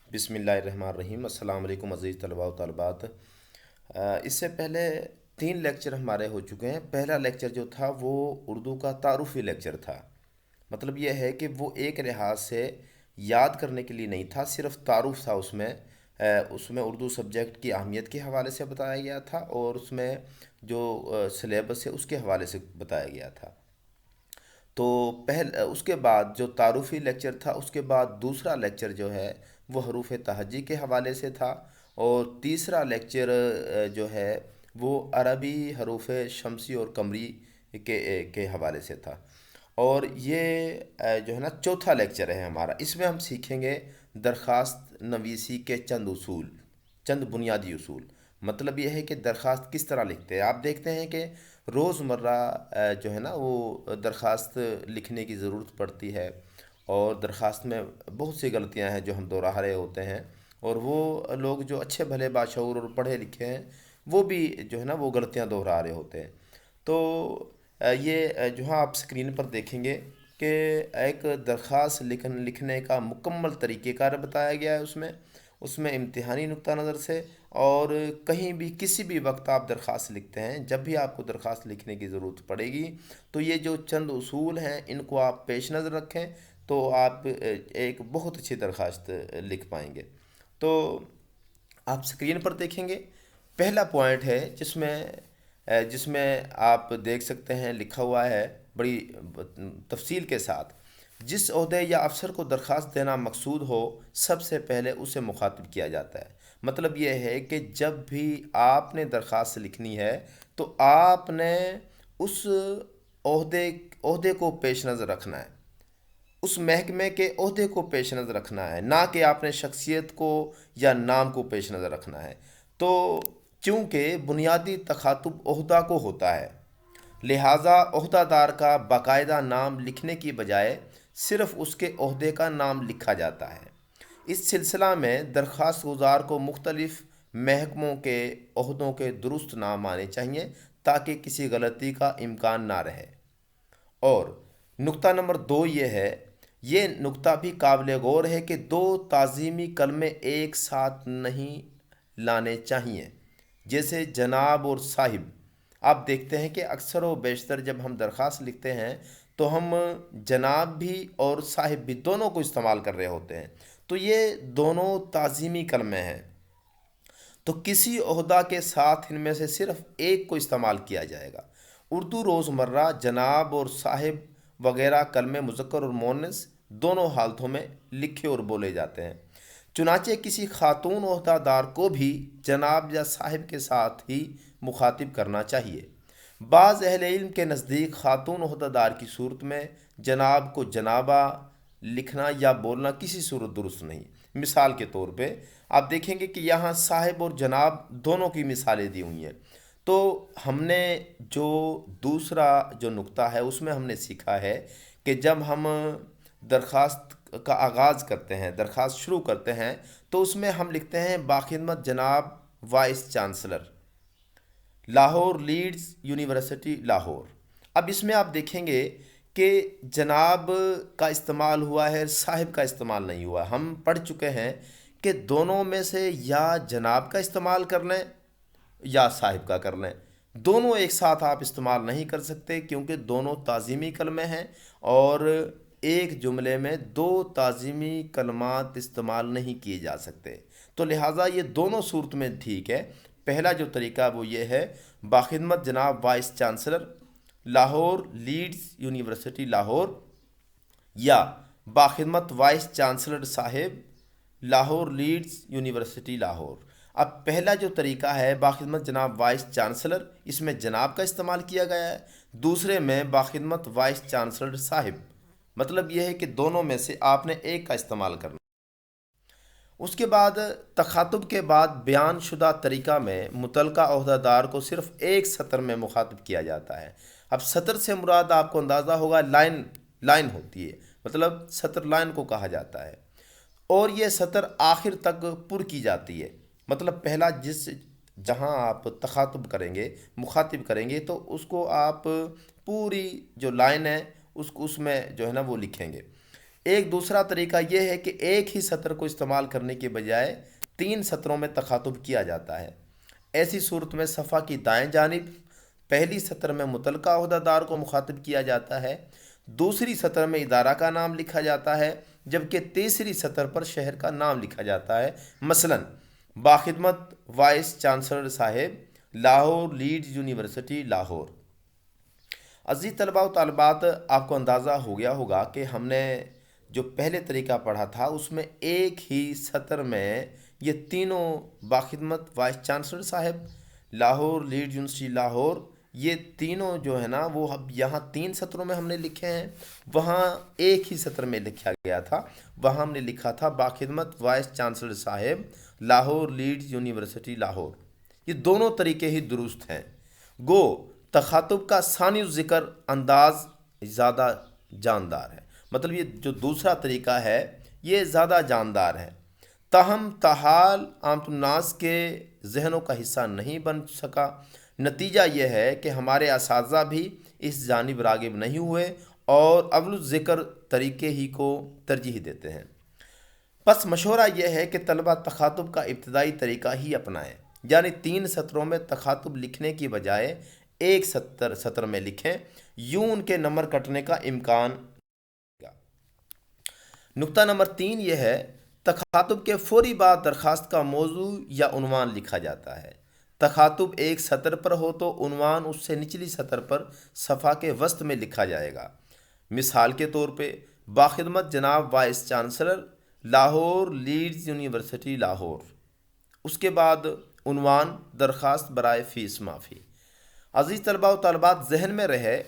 بسم اللہ الرحمن الرحیم۔ السلام علیکم عزیز طلباء و طالبات۔ اس سے پہلے 3 لیکچر ہمارے ہو چکے ہیں۔ پہلا لیکچر جو تھا وہ اردو کا تعارفی لیکچر تھا۔ مطلب یہ ہے کہ وہ ایک لحاظ سے یاد کرنے کے لیے نہیں تھا، صرف تعارف تھا اس میں۔ اس میں اردو سبجیکٹ کی اہمیت کے حوالے سے بتایا گیا تھا، اور اس میں جو سلیبس ہے اس کے حوالے سے بتایا گیا تھا۔ تو اس کے بعد جو تعارفی لیکچر تھا، اس کے بعد دوسرا لیکچر جو ہے وہ حروف تہجی کے حوالے سے تھا، اور تیسرا لیکچر جو ہے وہ عربی حروف شمسی اور قمری کے حوالے سے تھا۔ اور یہ جو ہے نا چوتھا لیکچر ہے ہمارا۔ اس میں ہم سیکھیں گے درخواست نویسی کے چند اصول، چند بنیادی اصول۔ مطلب یہ ہے کہ درخواست کس طرح لکھتے ہیں۔ آپ دیکھتے ہیں کہ روزمرہ جو ہے نا وہ درخواست لکھنے کی ضرورت پڑتی ہے، اور درخواست میں بہت سی غلطیاں ہیں جو ہم دہرا رہے ہوتے ہیں، اور وہ لوگ جو اچھے بھلے باشعور اور پڑھے لکھے ہیں وہ بھی جو ہے نا وہ غلطیاں دہرا رہے ہوتے ہیں۔ تو یہ جو ہے آپ اسکرین پر دیکھیں گے کہ ایک درخواست لکھنے کا مکمل طریقہ کار بتایا گیا ہے اس میں امتحانی نقطہ نظر سے، اور کہیں بھی کسی بھی وقت آپ درخواست لکھتے ہیں، جب بھی آپ کو درخواست لکھنے کی ضرورت پڑے گی تو یہ جو چند اصول ہیں ان کو آپ پیش نظر رکھیں، تو آپ ایک بہت اچھی درخواست لکھ پائیں گے۔ تو آپ اسکرین پر دیکھیں گے، پہلا پوائنٹ ہے جس میں آپ دیکھ سکتے ہیں لکھا ہوا ہے بڑی تفصیل کے ساتھ: جس عہدے یا افسر کو درخواست دینا مقصود ہو، سب سے پہلے اسے مخاطب کیا جاتا ہے۔ مطلب یہ ہے کہ جب بھی آپ نے درخواست لکھنی ہے تو آپ نے اس عہدے کو پیش نظر رکھنا ہے، اس محکمے کے عہدے کو پیش نظر رکھنا ہے، نہ کہ آپ نے شخصیت کو یا نام کو پیش نظر رکھنا ہے۔ تو چونکہ بنیادی تخاطب عہدہ کو ہوتا ہے، لہٰذا عہدہ دار کا باقاعدہ نام لکھنے کی بجائے صرف اس کے عہدے کا نام لکھا جاتا ہے۔ اس سلسلہ میں درخواست گزار کو مختلف محکموں کے عہدوں کے درست نام آنے چاہیے تاکہ کسی غلطی کا امکان نہ رہے۔ اور نقطہ نمبر 2 یہ نقطہ بھی قابل غور ہے کہ 2 تعظیمی کلمے ایک ساتھ نہیں لانے چاہیے، جیسے جناب اور صاحب۔ آپ دیکھتے ہیں کہ اکثر و بیشتر جب ہم درخواست لکھتے ہیں تو ہم جناب بھی اور صاحب بھی دونوں کو استعمال کر رہے ہوتے ہیں، تو یہ دونوں تعظیمی کلمے ہیں، تو کسی عہدہ کے ساتھ ان میں سے صرف ایک کو استعمال کیا جائے گا۔ اردو روزمرہ جناب اور صاحب وغیرہ کلمے مذکر اور مؤنث دونوں حالتوں میں لکھے اور بولے جاتے ہیں۔ چنانچہ کسی خاتون عہدہ دار کو بھی جناب یا صاحب کے ساتھ ہی مخاطب کرنا چاہیے۔ بعض اہل علم کے نزدیک خاتون عہدہ دار کی صورت میں جناب کو جنابہ لکھنا یا بولنا کسی صورت درست نہیں۔ مثال کے طور پہ آپ دیکھیں گے کہ یہاں صاحب اور جناب دونوں کی مثالیں دی ہوئی ہیں۔ تو ہم نے جو دوسرا جو نقطہ ہے اس میں ہم نے سیکھا ہے کہ جب ہم درخواست کا آغاز کرتے ہیں، درخواست شروع کرتے ہیں، تو اس میں ہم لکھتے ہیں: باخدمت جناب vice chancellor, Lahore leads university Lahore. اب اس میں آپ دیکھیں گے کہ جناب کا استعمال ہوا ہے، صاحب کا استعمال نہیں ہوا۔ ہم پڑھ چکے ہیں کہ دونوں میں سے یا جناب کا استعمال کر لیں یا صاحب کا کر لیں، دونوں ایک ساتھ آپ استعمال نہیں کر سکتے، کیونکہ دونوں تعظیمی کلمے ہیں، اور ایک جملے میں 2 تعظیمی کلمات استعمال نہیں کیے جا سکتے۔ تو لہٰذا یہ دونوں صورت میں ٹھیک ہے۔ پہلا جو طریقہ وہ یہ ہے: باخدمت جناب vice chancellor, Lahore leads university Lahore, یا باخدمت وائس چانسلر صاحب، لاہور لیڈز یونیورسٹی لاہور۔ اب پہلا جو طریقہ ہے باخدمت جناب وائس چانسلر، اس میں جناب کا استعمال کیا گیا ہے، دوسرے میں باخدمت وائس چانسلر صاحب۔ مطلب یہ ہے کہ دونوں میں سے آپ نے ایک کا استعمال کرنا۔ اس کے بعد تخاطب کے بعد بیان شدہ طریقہ میں متعلقہ عہدہ دار کو صرف ایک سطر میں مخاطب کیا جاتا ہے۔ اب سطر سے مراد آپ کو اندازہ ہوگا لائن ہوتی ہے، مطلب سطر لائن کو کہا جاتا ہے، اور یہ سطر آخر تک پر کی جاتی ہے۔ مطلب پہلا جہاں آپ تخاطب کریں گے، مخاطب کریں گے، تو اس کو آپ پوری جو لائن ہے اس میں جو ہے نا وہ لکھیں گے۔ ایک دوسرا طریقہ یہ ہے کہ ایک ہی سطر کو استعمال کرنے کے بجائے 3 سطروں میں تخاطب کیا جاتا ہے۔ ایسی صورت میں صفحہ کی دائیں جانب پہلی سطر میں متعلقہ عہدیدار کو مخاطب کیا جاتا ہے، دوسری سطر میں ادارہ کا نام لکھا جاتا ہے، جبکہ تیسری سطر پر شہر کا نام لکھا جاتا ہے۔ مثلا باخدمت وائس چانسلر صاحب، لاہور لیڈز یونیورسٹی لاہور۔ عزیز طلباء و طالبات، آپ کو اندازہ ہو گیا ہوگا کہ ہم نے جو پہلے طریقہ پڑھا تھا اس میں ایک ہی سطر میں یہ تینوں باخدمت وائس چانسلر صاحب، لاہور لیڈ یونیورسٹی لاہور، یہ تینوں جو ہے نا وہ اب یہاں 3 سطروں میں ہم نے لکھے ہیں، وہاں ایک ہی سطر میں لکھا گیا تھا، وہاں ہم نے لکھا تھا باخدمت وائس چانسلر صاحب لاہور لیڈز یونیورسٹی لاہور۔ یہ دونوں طریقے ہی درست ہیں، گو تخاطب کا ثانی ذکر انداز زیادہ جاندار ہے، مطلب یہ جو دوسرا طریقہ ہے یہ زیادہ جاندار ہے، تاہم تاحال عامۃ الناس کے ذہنوں کا حصہ نہیں بن سکا۔ نتیجہ یہ ہے کہ ہمارے اساتذہ بھی اس جانب راغب نہیں ہوئے اور اول الذکر طریقے ہی کو ترجیح دیتے ہیں۔ پس مشورہ یہ ہے کہ طلبہ تخاطب کا ابتدائی طریقہ ہی اپنائیں، یعنی 3 سطروں میں تخاطب لکھنے کی بجائے ایک سطر میں لکھیں، یوں ان کے نمبر کٹنے کا امکان گا۔ نقطہ نمبر 3 یہ ہے، تخاطب کے فوری بعد درخواست کا موضوع یا عنوان لکھا جاتا ہے۔ تخاطب ایک سطر پر ہو تو عنوان اس سے نچلی سطر پر صفحہ کے وسط میں لکھا جائے گا۔ مثال کے طور پہ باخدمت جناب vice chancellor Lahore leads university Lahore, اس کے بعد عنوان درخواست برائے فیس معافی۔ عزیز طلباء و طالبات، ذہن میں رہے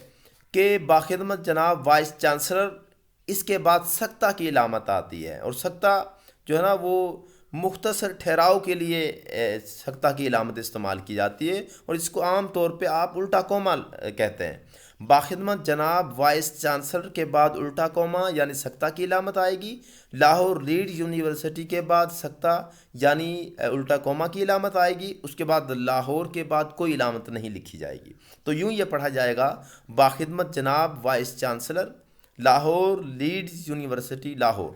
کہ باخدمت جناب وائس چانسلر، اس کے بعد سکتہ کی علامت آتی ہے، اور سکتہ جو ہے نا وہ مختصر ٹھہراؤ کے لیے سکتہ کی علامت استعمال کی جاتی ہے، اور اس کو عام طور پہ آپ الٹا کوما کہتے ہیں۔ باخدمت جناب وائس چانسلر کے بعد الٹا کوما یعنی سکتہ کی علامت آئے گی، لاہور لیڈ یونیورسٹی کے بعد سکتہ یعنی الٹا کوما کی علامت آئے گی، اس کے بعد لاہور کے بعد کوئی علامت نہیں لکھی جائے گی۔ تو یوں یہ پڑھا جائے گا، باخدمت جناب vice chancellor Lahore leads university Lahore.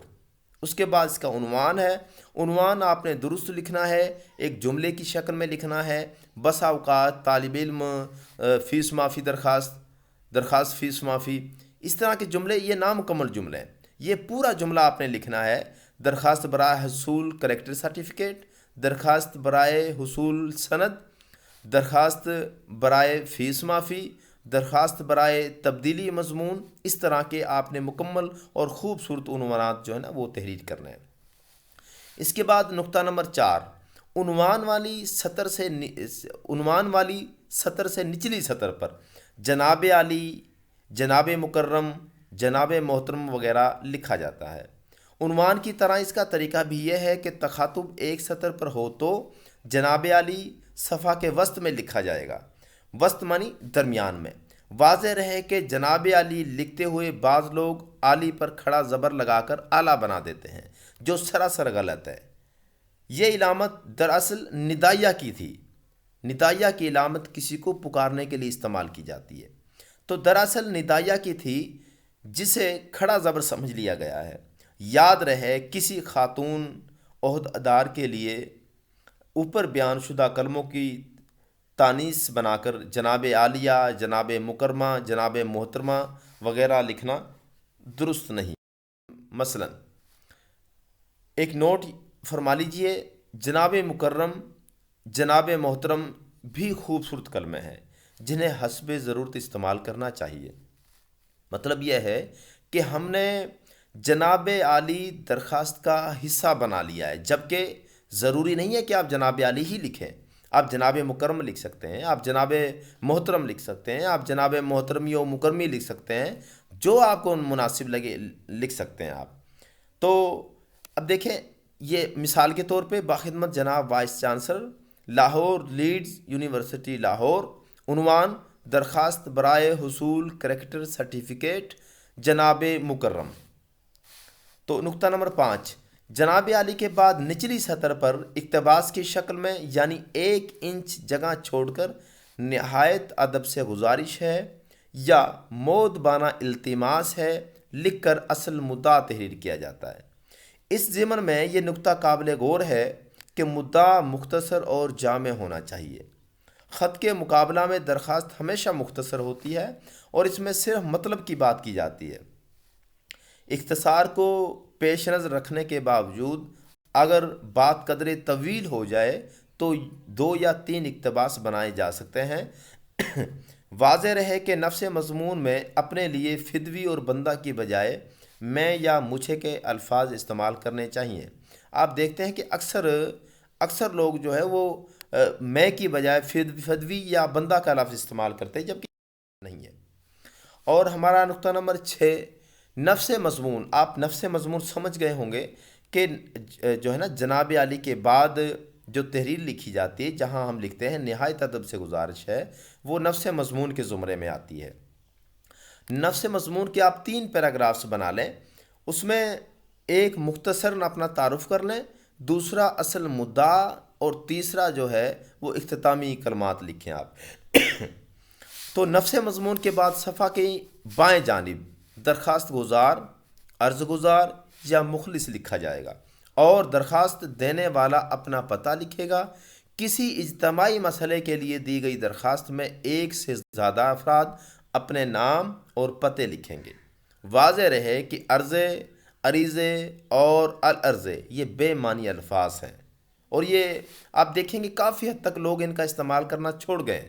اس کے بعد اس کا عنوان ہے، عنوان آپ نے درست لکھنا ہے، ایک جملے کی شکل میں لکھنا ہے۔ بسا اوقات طالب علم فیس معافی درخواست فیس معافی، اس طرح کے جملے یہ نامکمل جملے ہیں، یہ پورا جملہ آپ نے لکھنا ہے۔ درخواست برائے حصول کریکٹر سرٹیفکیٹ، درخواست برائے حصول سند، درخواست برائے فیس معافی، درخواست برائے تبدیلی مضمون، اس طرح کے آپ نے مکمل اور خوبصورت عنوانات جو ہے نا وہ تحریر کرنے ہیں۔ اس کے بعد نقطہ نمبر 4، عنوان والی سطر سے نچلی سطر پر جناب عالی، جناب مکرم، جناب محترم وغیرہ لکھا جاتا ہے۔ عنوان کی طرح اس کا طریقہ بھی یہ ہے کہ تخاطب ایک سطر پر ہو تو جناب عالی صفحہ کے وسط میں لکھا جائے گا، وسط معنی درمیان میں۔ واضح رہے کہ جناب عالی لکھتے ہوئے بعض لوگ عالی پر کھڑا زبر لگا کر اعلیٰ بنا دیتے ہیں، جو سراسر غلط ہے۔ یہ علامت دراصل ندائیہ کی تھی۔ ندائیہ کی علامت کسی کو پکارنے کے لیے استعمال کی جاتی ہے، تو دراصل ندائیہ کی تھی، جسے کھڑا زبر سمجھ لیا گیا ہے۔ یاد رہے کسی خاتون عہدیدار کے لیے اوپر بیان شدہ کلموں کی تانیث بنا کر جناب عالیہ، جناب مکرمہ، جناب محترمہ وغیرہ لکھنا درست نہیں۔ مثلا ایک نوٹ فرما لیجئے، جناب مکرم، جناب محترم بھی خوبصورت کلمے ہیں جنہیں حسب ضرورت استعمال کرنا چاہیے۔ مطلب یہ ہے کہ ہم نے جناب عالی درخواست کا حصہ بنا لیا ہے، جبکہ ضروری نہیں ہے کہ آپ جناب عالی ہی لکھیں، آپ جناب مکرم لکھ سکتے ہیں، آپ جناب محترم لکھ سکتے ہیں، آپ جناب محترمی و مکرمی لکھ سکتے ہیں، جو آپ کو مناسب لگے لکھ سکتے ہیں آپ۔ تو اب دیکھیں، یہ مثال کے طور پہ باخدمت جناب vice chancellor Lahore leads university Lahore, عنوان درخواست برائے حصول کریکٹر سرٹیفکیٹ جناب مکرم۔ تو نقطہ نمبر 5، جناب عالی کے بعد نچلی سطر پر اقتباس کی شکل میں یعنی 1 انچ جگہ چھوڑ کر نہایت ادب سے گزارش ہے یا مودبانہ التماس ہے، لکھ کر اصل مدعا تحریر کیا جاتا ہے۔ اس ضمن میں یہ نکتہ قابل غور ہے کہ مدعا مختصر اور جامع ہونا چاہیے۔ خط کے مقابلہ میں درخواست ہمیشہ مختصر ہوتی ہے اور اس میں صرف مطلب کی بات کی جاتی ہے۔ اختصار کو پیش نظر رکھنے کے باوجود اگر بات قدرے طویل ہو جائے تو 2 یا 3 اقتباس بنائے جا سکتے ہیں۔ واضح رہے کہ نفس مضمون میں اپنے لیے فدوی اور بندہ کی بجائے میں یا مجھے کے الفاظ استعمال کرنے چاہیے۔ آپ دیکھتے ہیں کہ اکثر لوگ جو ہے وہ میں کی بجائے فدوی یا بندہ کا لفظ استعمال کرتے ہیں، جبکہ نہیں ہے۔ اور ہمارا نقطہ نمبر 6، نفس مضمون۔ آپ نفس مضمون سمجھ گئے ہوں گے کہ جو ہے نا جناب علی کے بعد جو تحریر لکھی جاتی ہے، جہاں ہم لکھتے ہیں نہایت ادب سے گزارش ہے، وہ نفس مضمون کے زمرے میں آتی ہے۔ نفس مضمون کے آپ 3 پیراگرافس بنا لیں، اس میں ایک مختصراً اپنا تعارف کر لیں، دوسرا اصل مدعا، اور تیسرا جو ہے وہ اختتامی کلمات لکھیں آپ۔ تو نفس مضمون کے بعد صفحہ کی بائیں جانب درخواست گزار، عرض گزار یا مخلص لکھا جائے گا، اور درخواست دینے والا اپنا پتہ لکھے گا۔ کسی اجتماعی مسئلے کے لیے دی گئی درخواست میں ایک سے زیادہ افراد اپنے نام اور پتے لکھیں گے۔ واضح رہے کہ عرضے، عریضے اور العرضے یہ بے معنی الفاظ ہیں، اور یہ آپ دیکھیں گے کافی حد تک لوگ ان کا استعمال کرنا چھوڑ گئے۔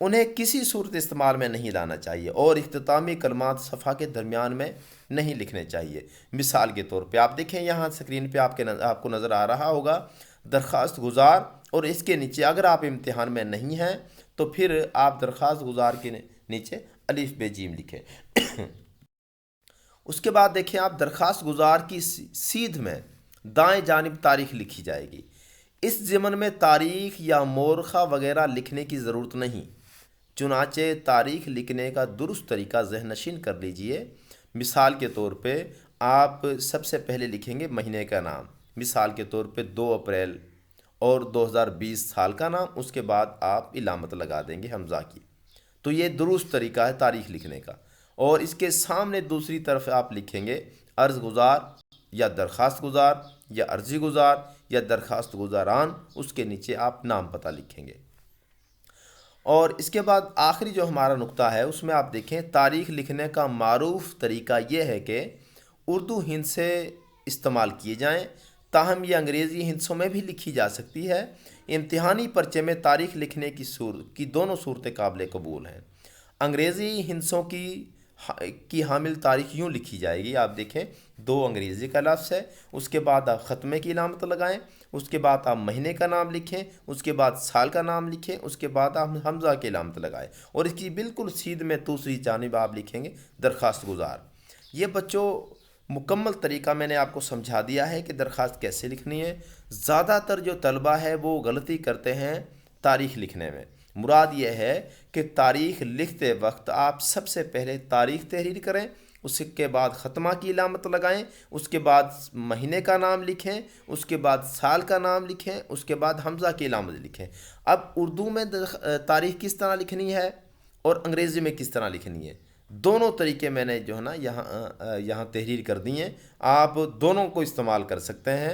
انہیں کسی صورت استعمال میں نہیں لانا چاہیے، اور اختتامی کلمات صفحہ کے درمیان میں نہیں لکھنے چاہیے۔ مثال کے طور پہ آپ دیکھیں، یہاں سکرین پہ آپ کو نظر آ رہا ہوگا درخواست گزار، اور اس کے نیچے اگر آپ امتحان میں نہیں ہیں تو پھر آپ درخواست گزار کے نیچے الف ب جیم لکھیں۔ اس کے بعد دیکھیں آپ درخواست گزار کی سیدھ میں دائیں جانب تاریخ لکھی جائے گی۔ اس ضمن میں تاریخ یا مورخہ وغیرہ لکھنے کی ضرورت نہیں، چنانچہ تاریخ لکھنے کا درست طریقہ ذہن نشین کر لیجئے۔ مثال کے طور پہ آپ سب سے پہلے لکھیں گے مہینے کا نام، مثال کے طور پہ 2 اپریل اور 2020 سال کا نام، اس کے بعد آپ علامت لگا دیں گے حمزہ کی۔ تو یہ درست طریقہ ہے تاریخ لکھنے کا۔ اور اس کے سامنے دوسری طرف آپ لکھیں گے عرض گزار یا درخواست گزار یا عرضی گزار یا درخواست گزاران، اس کے نیچے آپ نام پتہ لکھیں گے۔ اور اس کے بعد آخری جو ہمارا نقطہ ہے اس میں آپ دیکھیں تاریخ لکھنے کا معروف طریقہ یہ ہے کہ اردو ہندسے استعمال کیے جائیں، تاہم یہ انگریزی ہندسوں میں بھی لکھی جا سکتی ہے۔ امتحانی پرچے میں تاریخ لکھنے کی دونوں صورتیں قابل قبول ہیں۔ انگریزی ہندسوں کی حامل تاریخ یوں لکھی جائے گی، آپ دیکھیں 2 انگریزی کا لفظ ہے، اس کے بعد آپ ختمے کی علامت لگائیں، اس کے بعد آپ مہینے کا نام لکھیں، اس کے بعد سال کا نام لکھیں، اس کے بعد آپ حمزہ کی علامت لگائیں، اور اس کی بالکل سیدھ میں دوسری جانب آپ لکھیں گے درخواست گزار۔ یہ بچوں مکمل طریقہ میں نے آپ کو سمجھا دیا ہے کہ درخواست کیسے لکھنی ہے۔ زیادہ تر جو طلبہ ہے وہ غلطی کرتے ہیں تاریخ لکھنے میں۔ مراد یہ ہے کہ تاریخ لکھتے وقت آپ سب سے پہلے تاریخ تحریر کریں، اس کے بعد ختمہ کی علامت لگائیں، اس کے بعد مہینے کا نام لکھیں، اس کے بعد سال کا نام لکھیں، اس کے بعد حمزہ کی علامت لکھیں۔ اب اردو میں تاریخ کس طرح لکھنی ہے اور انگریزی میں کس طرح لکھنی ہے، دونوں طریقے میں نے جو ہے نا یہاں تحریر کر دی ہیں۔ آپ دونوں کو استعمال کر سکتے ہیں،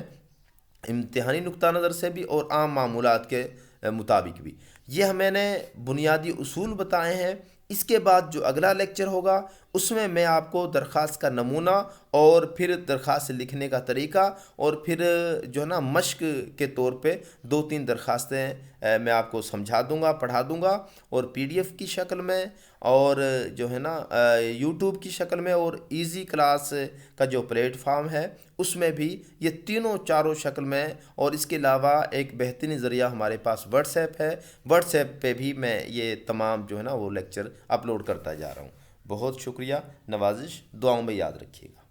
امتحانی نقطہ نظر سے بھی اور عام معمولات کے مطابق بھی۔ یہ میں نے بنیادی اصول بتائے ہیں۔ اس کے بعد جو اگلا لیکچر ہوگا اس میں آپ کو درخواست کا نمونہ اور پھر درخواست لکھنے کا طریقہ اور پھر جو ہے نا مشق کے طور پہ 2-3 درخواستیں میں آپ کو سمجھا دوں گا، پڑھا دوں گا، اور PDF کی شکل میں اور جو ہے نا YouTube کی شکل میں، اور ایزی کلاس کا جو پلیٹ فارم ہے اس میں بھی یہ تینوں چاروں شکل میں، اور اس کے علاوہ ایک بہترین ذریعہ ہمارے پاس واٹس ایپ ہے، واٹس ایپ پہ بھی میں یہ تمام جو ہے نا وہ لیکچر اپلوڈ کرتا جا رہا ہوں۔ بہت شکریہ، نوازش، دعاؤں میں یاد رکھیے گا۔